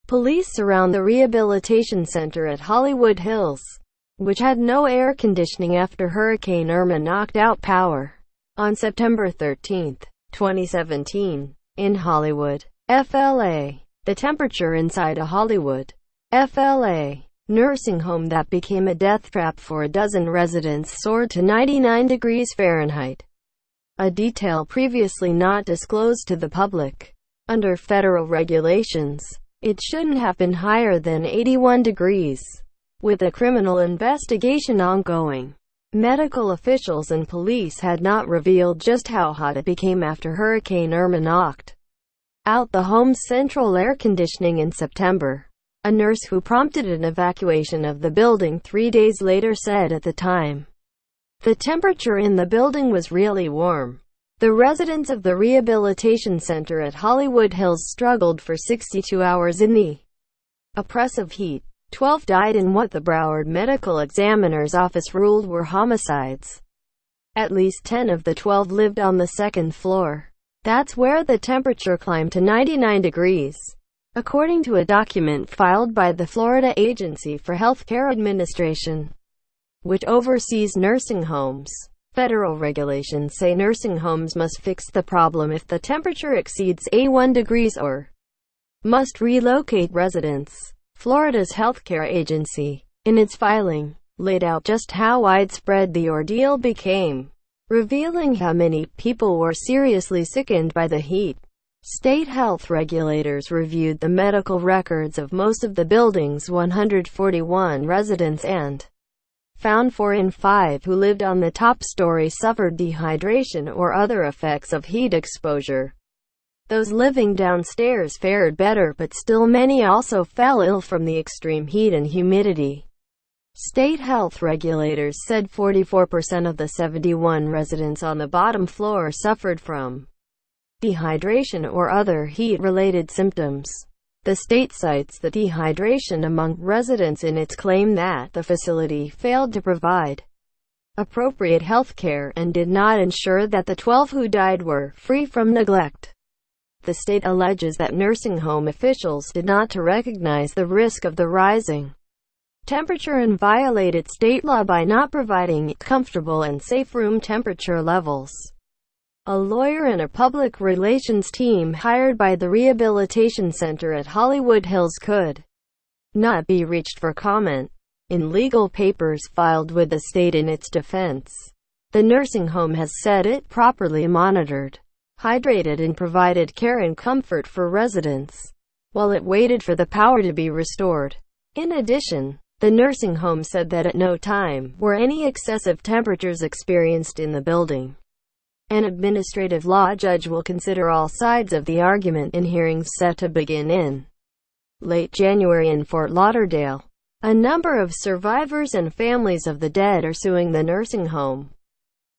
Police surround the Rehabilitation Center at Hollywood Hills, which had no air conditioning after Hurricane Irma knocked out power. On September 13, 2017, in Hollywood, FLA, the temperature inside a Hollywood, FLA, nursing home that became a death trap for a dozen residents soared to 99 degrees Fahrenheit, a detail previously not disclosed to the public. Under federal regulations, it shouldn't have been higher than 81 degrees. With a criminal investigation ongoing, medical officials and police had not revealed just how hot it became after Hurricane Irma knocked out the home's central air conditioning in September. A nurse who prompted an evacuation of the building 3 days later said at the time, "The temperature in the building was really warm." The residents of the Rehabilitation Center at Hollywood Hills struggled for 62 hours in the oppressive heat. 12 died in what the Broward Medical Examiner's Office ruled were homicides. At least 10 of the 12 lived on the second floor. That's where the temperature climbed to 99 degrees. According to a document filed by the Florida Agency for Healthcare Administration, which oversees nursing homes, federal regulations say nursing homes must fix the problem if the temperature exceeds 81 degrees or must relocate residents. Florida's healthcare agency, in its filing, laid out just how widespread the ordeal became, revealing how many people were seriously sickened by the heat. State health regulators reviewed the medical records of most of the building's 141 residents and found 4 in 5 who lived on the top story suffered dehydration or other effects of heat exposure. Those living downstairs fared better, but still many also fell ill from the extreme heat and humidity. State health regulators said 44% of the 71 residents on the bottom floor suffered from dehydration or other heat-related symptoms. The state cites the dehydration among residents in its claim that the facility failed to provide appropriate health care and did not ensure that the 12 who died were free from neglect. The state alleges that nursing home officials did not recognize the risk of the rising temperature and violated state law by not providing comfortable and safe room temperature levels. A lawyer and a public relations team hired by the Rehabilitation Center at Hollywood Hills could not be reached for comment. In legal papers filed with the state in its defense, the nursing home has said it properly monitored, hydrated and provided care and comfort for residents while it waited for the power to be restored. In addition, the nursing home said that at no time were any excessive temperatures experienced in the building. An administrative law judge will consider all sides of the argument in hearings set to begin in late January in Fort Lauderdale. A number of survivors and families of the dead are suing the nursing home,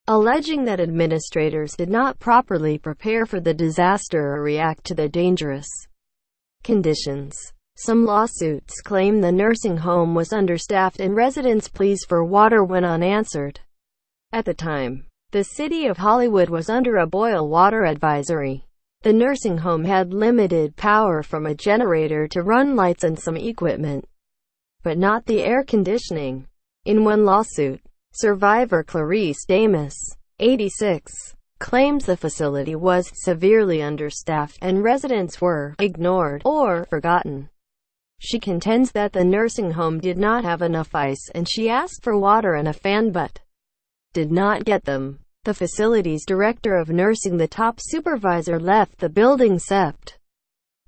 alleging that administrators did not properly prepare for the disaster or react to the dangerous conditions. Some lawsuits claim the nursing home was understaffed and residents' pleas for water went unanswered. At the time, the city of Hollywood was under a boil water advisory. The nursing home had limited power from a generator to run lights and some equipment, but not the air conditioning. In one lawsuit, survivor Clarice Damas, 86, claims the facility was severely understaffed and residents were ignored or forgotten. She contends that the nursing home did not have enough ice and she asked for water and a fan but did not get them. The facility's director of nursing, the top supervisor, left the building Sept.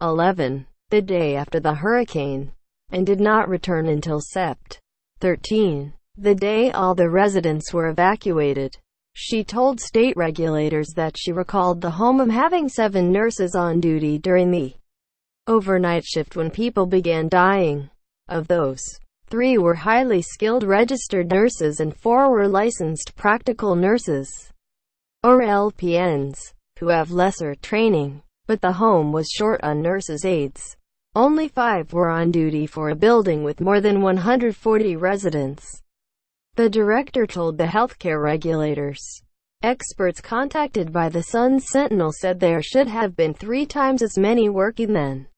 11, the day after the hurricane, and did not return until Sept. 13, the day all the residents were evacuated. She told state regulators that she recalled the home having 7 nurses on duty during the overnight shift when people began dying. Of those, 3 were highly skilled registered nurses and 4 were licensed practical nurses, or LPNs, who have lesser training. But the home was short on nurses' aides. Only 5 were on duty for a building with more than 140 residents. The director told the healthcare regulators. Experts contacted by the Sun Sentinel said there should have been 3 times as many working then.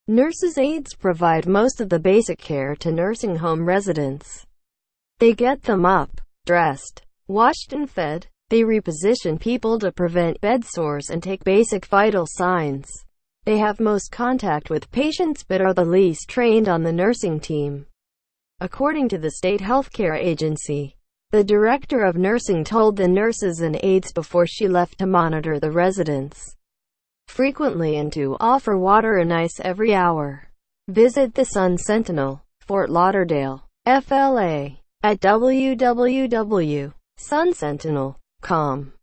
Nurses' aides provide most of the basic care to nursing home residents. They get them up, dressed, washed and fed. They reposition people to prevent bed sores and take basic vital signs. They have most contact with patients but are the least trained on the nursing team. According to the state healthcare agency, the director of nursing told the nurses and aides before she left to monitor the residents frequently and to offer water and ice every hour. Visit the Sun Sentinel, Fort Lauderdale, FLA, at www.sunsentinel.com.